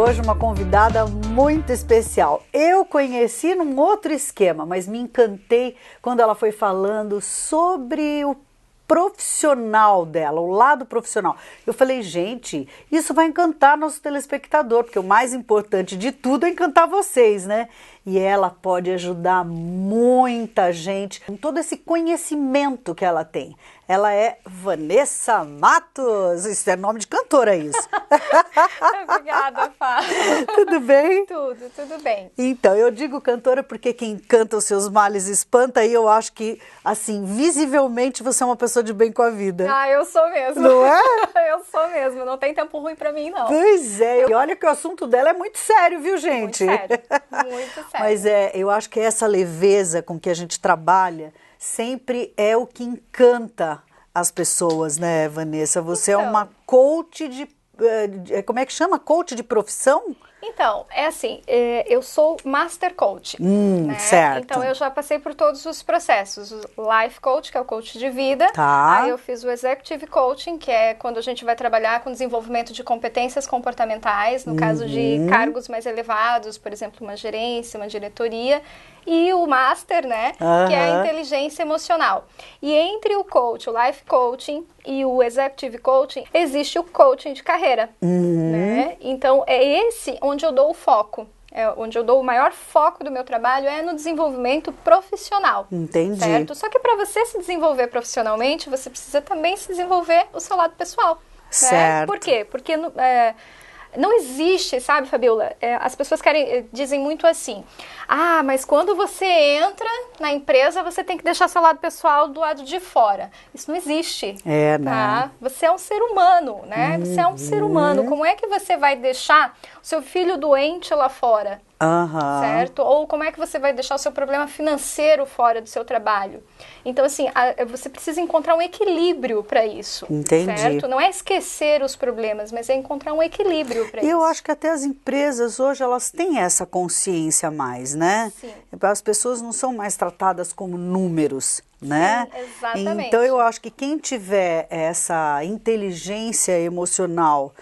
hoje uma convidada muito especial. Eu conheci num outro esquema, mas me encantei quando ela foi falando sobre o profissional dela, o lado profissional. Eu falei, gente, isso vai encantar nosso telespectador, porque o mais importante de tudo é encantar vocês, né? E ela pode ajudar muita gente com todo esse conhecimento que ela tem. Ela é Vanessa Matos. Isso é nome de cantora, isso. Obrigada, Fá. Tudo bem? Tudo bem. Então, eu digo cantora porque quem canta os seus males espanta, e eu acho que, assim, visivelmente você é uma pessoa de bem com a vida. Ah, eu sou mesmo. Não é? Eu sou mesmo, não tem tempo ruim pra mim, não. Pois é, e olha que o assunto dela é muito sério, viu, gente? Muito sério, muito sério. Mas eu acho que essa leveza com que a gente trabalha sempre é o que encanta as pessoas, né, Vanessa? Você é uma coach de... Como é que chama? Coach de profissão? Então, é assim, eu sou Master Coach, né? Certo. Então, eu já passei por todos os processos. O Life Coach, que é o coach de vida. Tá. Aí eu fiz o Executive Coaching, que é quando a gente vai trabalhar com desenvolvimento de competências comportamentais, no caso de cargos mais elevados, por exemplo, uma gerência, uma diretoria. E o Master, né, que é a inteligência emocional. E entre o coach, o Life Coaching e o Executive Coaching, existe o coaching de carreira, né? Então, é esse onde eu dou o foco. Onde eu dou o maior foco do meu trabalho é no desenvolvimento profissional. Entendi. Certo? Só que para você se desenvolver profissionalmente, você precisa também se desenvolver o seu lado pessoal. Certo. Né? Por quê? Porque... não existe, sabe, Fabiola? As pessoas dizem muito assim, mas quando você entra na empresa, você tem que deixar seu lado pessoal do lado de fora. Isso não existe. Né? Tá? Você é um ser humano, né? Você é um ser humano. Como é que você vai deixar o seu filho doente lá fora? Certo? Ou como é que você vai deixar o seu problema financeiro fora do seu trabalho? Então, assim, você precisa encontrar um equilíbrio para isso. Entendi. Certo? Não é esquecer os problemas, mas é encontrar um equilíbrio para isso. E eu acho que até as empresas hoje, elas têm essa consciência mais, né? Sim. As pessoas não são mais tratadas como números, né? Sim, exatamente. Então, eu acho que quem tiver essa inteligência emocional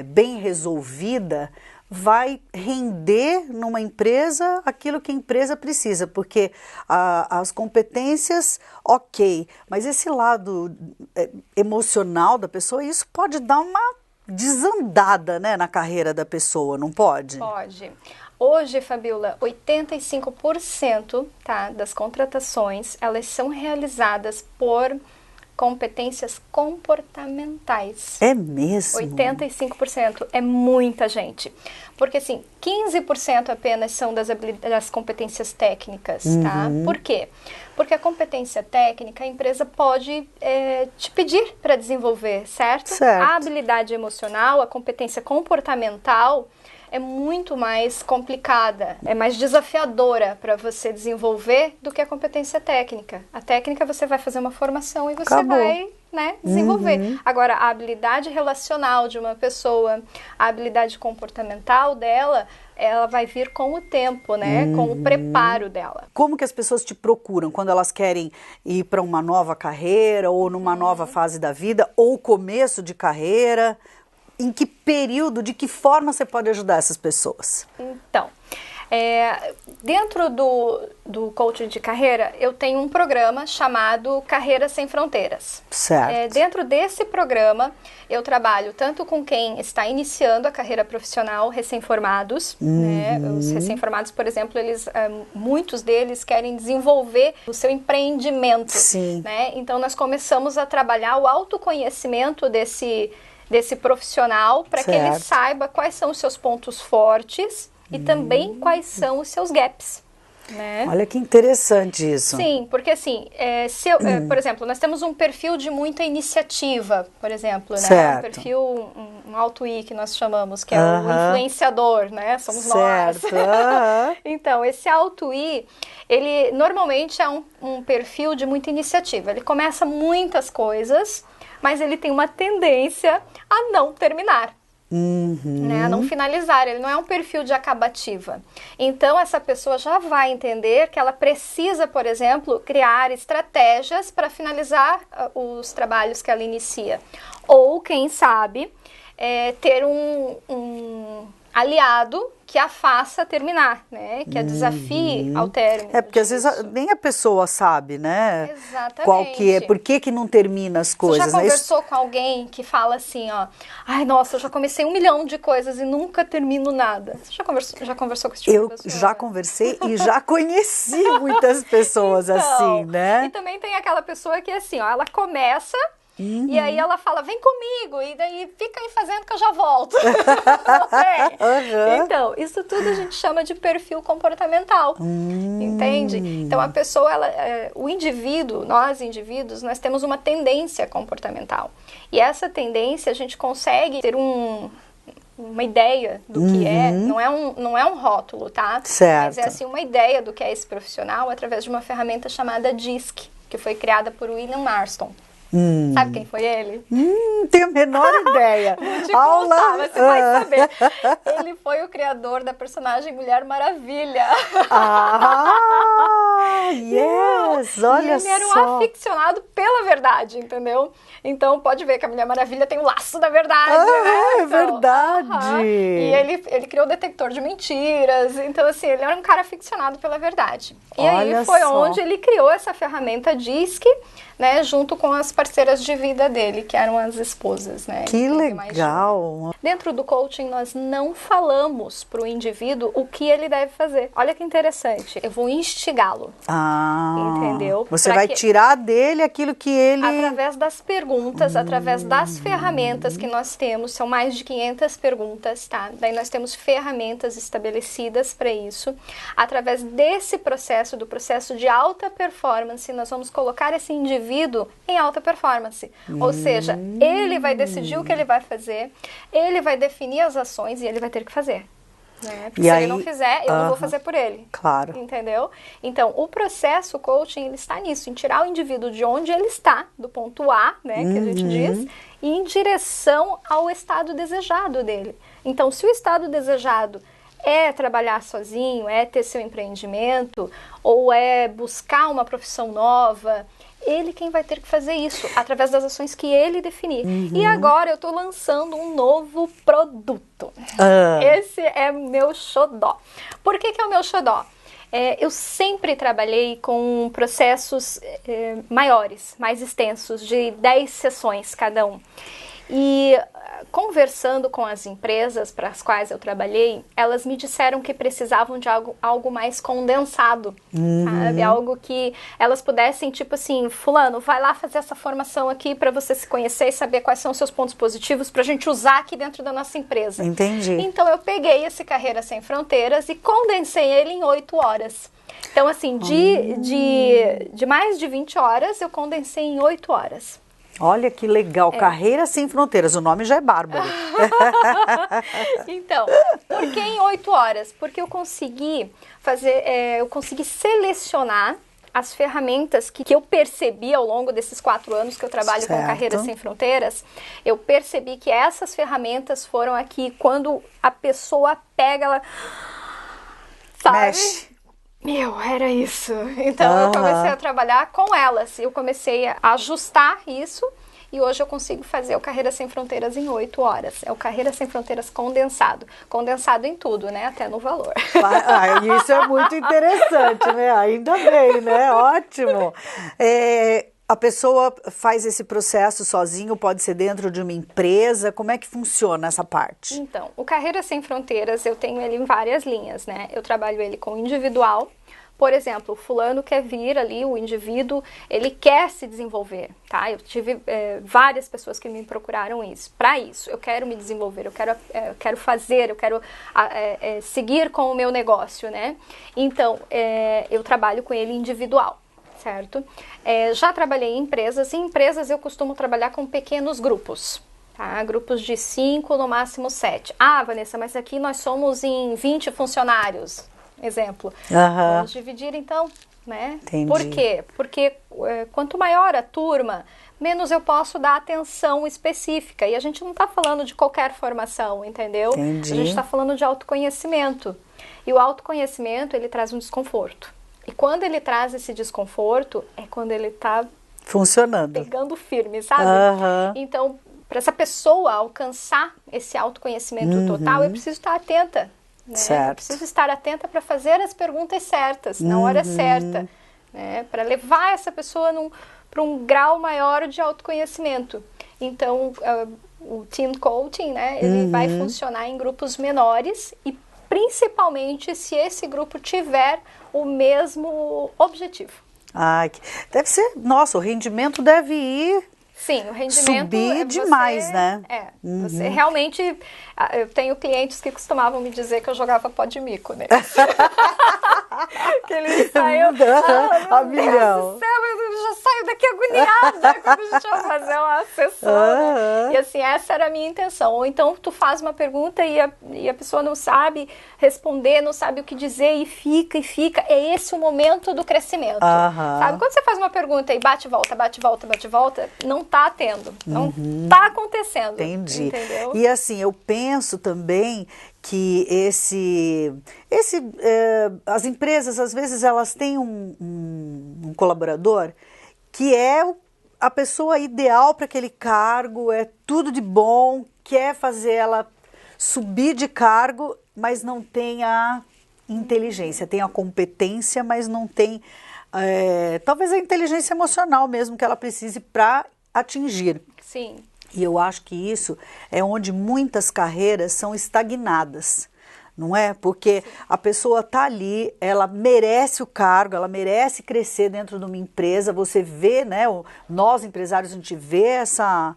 bem resolvida, vai render numa empresa aquilo que a empresa precisa, porque as competências, ok, mas esse lado emocional da pessoa, isso pode dar uma desandada, né, na carreira da pessoa, não pode? Pode. Hoje, Fabiola, 85%, tá, das contratações, elas são realizadas por competências comportamentais. É mesmo? 85% é muita gente. Porque, assim, 15% apenas são das competências técnicas, tá? Por quê? Porque a competência técnica, a empresa pode te pedir para desenvolver, certo? A habilidade emocional, a competência comportamental é muito mais complicada, é mais desafiadora para você desenvolver do que a competência técnica. A técnica você vai fazer uma formação e você vai, né, desenvolver. Agora, a habilidade relacional de uma pessoa, a habilidade comportamental dela, ela vai vir com o tempo, né, com o preparo dela. Como que as pessoas te procuram quando elas querem ir para uma nova carreira ou numa nova fase da vida ou começo de carreira? Em que período, de que forma você pode ajudar essas pessoas? Então, dentro do coaching de carreira, eu tenho um programa chamado Carreira Sem Fronteiras. Certo. Dentro desse programa, eu trabalho tanto com quem está iniciando a carreira profissional, recém-formados. Né? Os recém-formados, por exemplo, muitos deles querem desenvolver o seu empreendimento. Sim. Né? Então, nós começamos a trabalhar o autoconhecimento desse profissional para que ele saiba quais são os seus pontos fortes e também quais são os seus gaps. Né? Olha que interessante isso. Sim, porque assim, por exemplo, nós temos um perfil de muita iniciativa, por exemplo, né? Um perfil, um alto I que nós chamamos, que é o influenciador, né? Somos nós. Então, esse alto I, ele normalmente é um perfil de muita iniciativa. Ele começa muitas coisas, mas ele tem uma tendência a não terminar. Né, a não finalizar, ele não é um perfil de acabativa. Então essa pessoa já vai entender que ela precisa, por exemplo, criar estratégias para finalizar os trabalhos que ela inicia. Ou, quem sabe, ter aliado que a faça terminar, né? Que a desafie ao término. Porque às vezes nem a pessoa sabe, né? Exatamente. Qual que é, por que não termina as coisas. Você já conversou com alguém que fala assim, ó, ai, nossa, eu já comecei 1 milhão de coisas e nunca termino nada. Você já conversou com esse tipo de pessoa? Eu já conversei e já conheci muitas pessoas então, assim, né? E também tem aquela pessoa que assim, ó, ela começa... E aí ela fala, vem comigo, e daí fica aí fazendo que eu já volto. Então, isso tudo a gente chama de perfil comportamental, entende? Então a pessoa, o indivíduo, nós indivíduos, nós temos uma tendência comportamental. E essa tendência a gente consegue ter uma ideia do que é, não é um rótulo, tá? Certo. Mas é assim uma ideia do que é esse profissional através de uma ferramenta chamada DISC, que foi criada por William Marston. Sabe quem foi ele? Tenho a menor ideia. Vou te contar, você vai saber. Ele foi o criador da personagem Mulher Maravilha. Yes! Olha só. E ele era um aficionado pela verdade, entendeu? Então pode ver que a Mulher Maravilha tem o laço da verdade, né? É verdade. E ele criou o detector de mentiras. Então, assim, ele era um cara aficionado pela verdade. E Olha aí foi só. onde ele criou essa ferramenta DISC, né, junto com as parceiras de vida dele, que eram as esposas, né? Que legal! Dentro do coaching, nós não falamos para o indivíduo o que ele deve fazer. Olha que interessante. Eu vou instigá-lo. Entendeu? Você vai tirar dele aquilo que ele... Através das perguntas, através das ferramentas que nós temos, são mais de 500 perguntas, tá? Daí nós temos ferramentas estabelecidas para isso. Através desse processo, do processo de alta performance, nós vamos colocar esse indivíduo em alta performance. Ou seja, ele vai decidir o que ele vai fazer, ele vai definir as ações e ele vai ter que fazer. Né? Porque se ele não fizer, eu não vou fazer por ele. Claro. Entendeu? Então, o processo coaching, ele está nisso, em tirar o indivíduo de onde ele está, do ponto A, né, que a gente diz, e em direção ao estado desejado dele. Então, se o estado desejado é trabalhar sozinho, é ter seu empreendimento, ou é buscar uma profissão nova, ele quem vai ter que fazer isso, através das ações que ele definir. E agora eu estou lançando um novo produto. Esse é meu xodó. Por que é o meu xodó? Eu sempre trabalhei com processos maiores, mais extensos, de 10 sessões cada um. E conversando com as empresas para as quais eu trabalhei, elas me disseram que precisavam de algo mais condensado, sabe? Algo que elas pudessem, tipo assim, fulano, vai lá fazer essa formação aqui para você se conhecer e saber quais são os seus pontos positivos para a gente usar aqui dentro da nossa empresa. Entendi. Então eu peguei esse Carreira Sem Fronteiras e condensei ele em 8 horas. Então assim, de mais de 20 horas, eu condensei em 8 horas. Olha que legal, Carreira Sem Fronteiras, o nome já é bárbaro. Então, por que em 8 horas? Porque eu consegui selecionar as ferramentas que eu percebi ao longo desses 4 anos que eu trabalho com Carreira Sem Fronteiras. Eu percebi que essas ferramentas foram aqui, quando a pessoa pega, ela... Sabe? Mexe. Era isso. Então eu comecei a trabalhar com elas. Eu comecei a ajustar isso e hoje eu consigo fazer o Carreira Sem Fronteiras em 8 horas. É o Carreira Sem Fronteiras condensado. Condensado em tudo, né? Até no valor. Isso é muito interessante, né? Ainda bem, né? Ótimo. A pessoa faz esse processo sozinho, pode ser dentro de uma empresa? Como é que funciona essa parte? Então, o Carreira Sem Fronteiras, eu tenho ele em várias linhas, né? Eu trabalho ele com individual. Por exemplo, o fulano quer vir ali, o indivíduo, ele quer se desenvolver, tá? Eu tive várias pessoas que me procuraram isso. Para isso, eu quero me desenvolver, eu quero fazer, eu quero seguir com o meu negócio, né? Então, eu trabalho com ele individual. Certo? Já trabalhei em empresas. Em empresas eu costumo trabalhar com pequenos grupos, tá? Grupos de 5, no máximo 7. Ah, Vanessa, mas aqui nós somos em 20 funcionários, exemplo. Vamos dividir então, né? Entendi. Por quê? Porque quanto maior a turma, menos eu posso dar atenção específica. E a gente não está falando de qualquer formação, entendeu? Entendi. A gente está falando de autoconhecimento. E o autoconhecimento, ele traz um desconforto. E quando ele traz esse desconforto, é quando ele está funcionando, pegando firme, sabe? Então, essa pessoa alcançar esse autoconhecimento total, eu preciso estar atenta. Né? Eu preciso estar atenta para fazer as perguntas certas, na hora certa, né? Para levar essa pessoa para um grau maior de autoconhecimento. Então, o team coaching, né, ele vai funcionar em grupos menores e principalmente se esse grupo tiver o mesmo objetivo. Ai, deve ser, nossa, o rendimento deve ir... Sim, o rendimento subir demais, né? Você realmente... Eu tenho clientes que costumavam me dizer que eu jogava pó de mico, né? Que eles saíam... a milhão. Do céu, eu já saio daqui agoniada quando a gente vai fazer uma sessão. Né? E assim, essa era a minha intenção. Ou então tu faz uma pergunta e a pessoa não sabe responder, não sabe o que dizer e fica. É esse o momento do crescimento. Sabe? Quando você faz uma pergunta e bate e volta, não tá tendo. Não tá acontecendo. Entendi. Entendeu? E assim, eu penso também que as empresas, às vezes, elas têm um colaborador que é a pessoa ideal para aquele cargo, é tudo de bom, quer fazer ela subir de cargo, mas não tem a inteligência, tem a competência, mas não tem, talvez a inteligência emocional mesmo que ela precise para atingir. Sim. E eu acho que isso é onde muitas carreiras são estagnadas, não é? Porque a pessoa está ali, ela merece o cargo, ela merece crescer dentro de uma empresa. Você vê, né? Nós empresários, a gente vê essa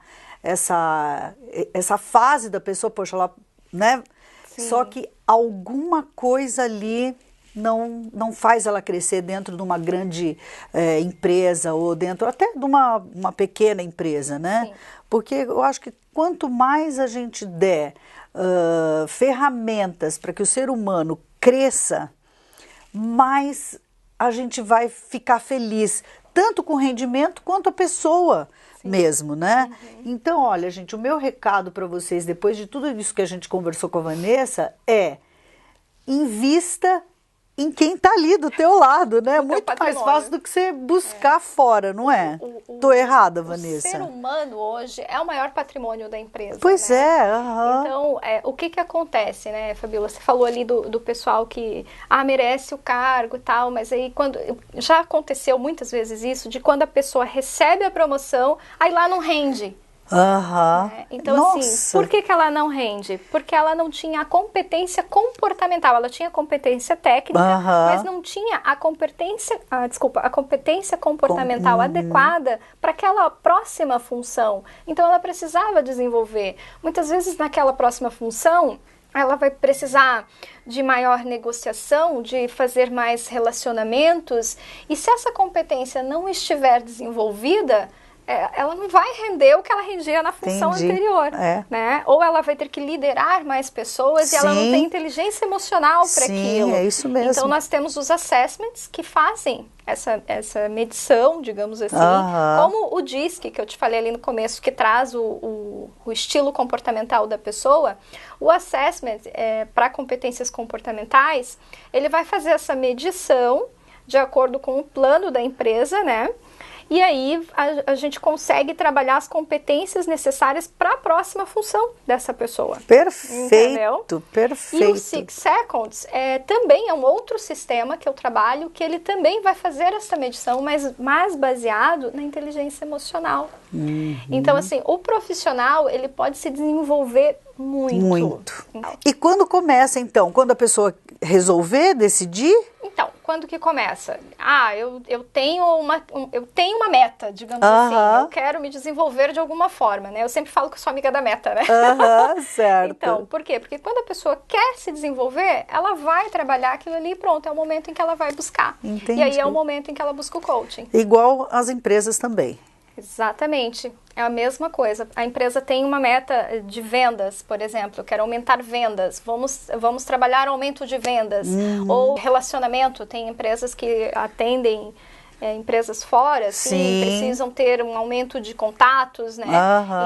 fase da pessoa, poxa, ela, né? Sim. Só que alguma coisa ali não faz ela crescer dentro de uma grande empresa ou dentro até de uma pequena empresa, né? Sim. Porque eu acho que quanto mais a gente der ferramentas para que o ser humano cresça, mais a gente vai ficar feliz, tanto com o rendimento quanto a pessoa. Sim. Mesmo, né? Então, olha, gente, o meu recado para vocês, depois de tudo isso que a gente conversou com a Vanessa, invista em quem está ali do teu lado, né? Muito mais fácil do que você buscar fora, não é? Tô errada, Vanessa. O ser humano hoje é o maior patrimônio da empresa. Pois né? é. Então, o que acontece, né, Fabíola? Você falou ali do pessoal que merece o cargo e tal, mas aí já aconteceu muitas vezes isso, de quando a pessoa recebe a promoção, aí lá não rende. Então, Nossa. assim, por que ela não rende? Porque ela não tinha a competência comportamental, ela tinha competência técnica, mas não tinha a competência comportamental adequada para aquela próxima função. Então, ela precisava desenvolver. Muitas vezes, naquela próxima função, ela vai precisar de maior negociação, de fazer mais relacionamentos, e se essa competência não estiver desenvolvida, ela não vai render o que ela rendia na função anterior, né? Ou ela vai ter que liderar mais pessoas e ela não tem inteligência emocional para aquilo. É isso mesmo. Então, nós temos os assessments que fazem essa medição, digamos assim, como o DISC, que eu te falei ali no começo, que traz o estilo comportamental da pessoa. O assessment, para competências comportamentais, ele vai fazer essa medição de acordo com o plano da empresa, né? E aí a gente consegue trabalhar as competências necessárias para a próxima função dessa pessoa. Perfeito, entendeu? Perfeito. E o 6 Seconds também é um outro sistema que eu trabalho, que ele também vai fazer essa medição, mas mais baseado na inteligência emocional. Então, assim, o profissional, ele pode se desenvolver muito. E quando começa, então? Quando a pessoa resolver, decidir? Então, quando que começa? Eu tenho uma meta, digamos assim. Eu quero me desenvolver de alguma forma, né? Eu sempre falo que eu sou amiga da meta, né? Certo. Então, por quê? Porque quando a pessoa quer se desenvolver, ela vai trabalhar aquilo ali e pronto, é o momento em que ela vai buscar. Entendi. E aí é o momento em que ela busca o coaching. Igual as empresas também. Exatamente, é a mesma coisa. A empresa tem uma meta de vendas, por exemplo, eu quero aumentar vendas, vamos trabalhar aumento de vendas. Ou relacionamento, tem empresas que atendem empresas fora, assim, precisam ter um aumento de contatos, né?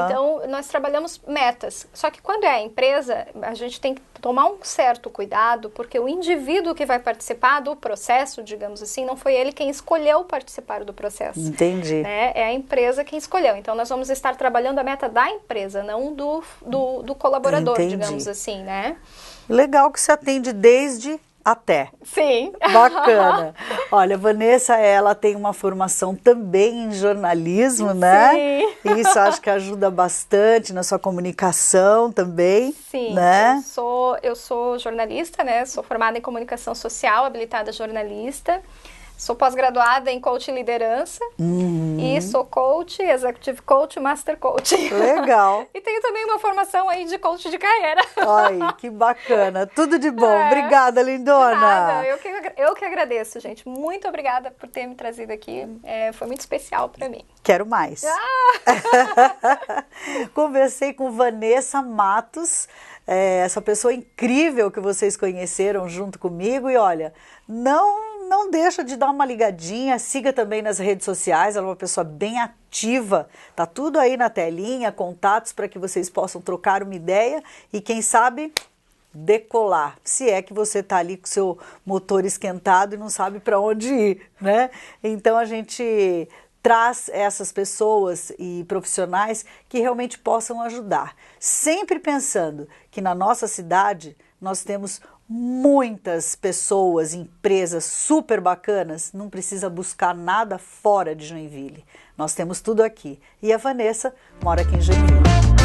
Então, nós trabalhamos metas. Só que quando é a empresa, a gente tem que tomar um certo cuidado, porque o indivíduo que vai participar do processo, digamos assim, não foi ele quem escolheu participar do processo. Entendi. Né? É a empresa quem escolheu. Então, nós vamos estar trabalhando a meta da empresa, não do colaborador, digamos assim, né? Legal que você atende desde até. Sim. Bacana. Olha, Vanessa, ela tem uma formação também em jornalismo, né? Sim. Isso acho que ajuda bastante na sua comunicação também. Sim, né? Eu sou jornalista, né? Sou formada em comunicação social, habilitada jornalista. Sou pós-graduada em coach e liderança e sou coach, executive coach, master coach. Legal. E tenho também uma formação aí de coach de carreira. Ai, que bacana. Tudo de bom. Obrigada, lindona. Nada. Eu que agradeço, gente. Muito obrigada por ter me trazido aqui. Foi muito especial para mim. Quero mais. Conversei com Vanessa Matos, essa pessoa incrível que vocês conheceram junto comigo. E olha, não deixa de dar uma ligadinha, siga também nas redes sociais, ela é uma pessoa bem ativa, tá tudo aí na telinha, contatos para que vocês possam trocar uma ideia e quem sabe decolar, se é que você tá ali com o seu motor esquentado e não sabe para onde ir, né? Então a gente traz essas pessoas e profissionais que realmente possam ajudar, sempre pensando que na nossa cidade nós temos muitas pessoas, empresas super bacanas, não precisa buscar nada fora de Joinville. Nós temos tudo aqui. E a Vanessa mora aqui em Joinville.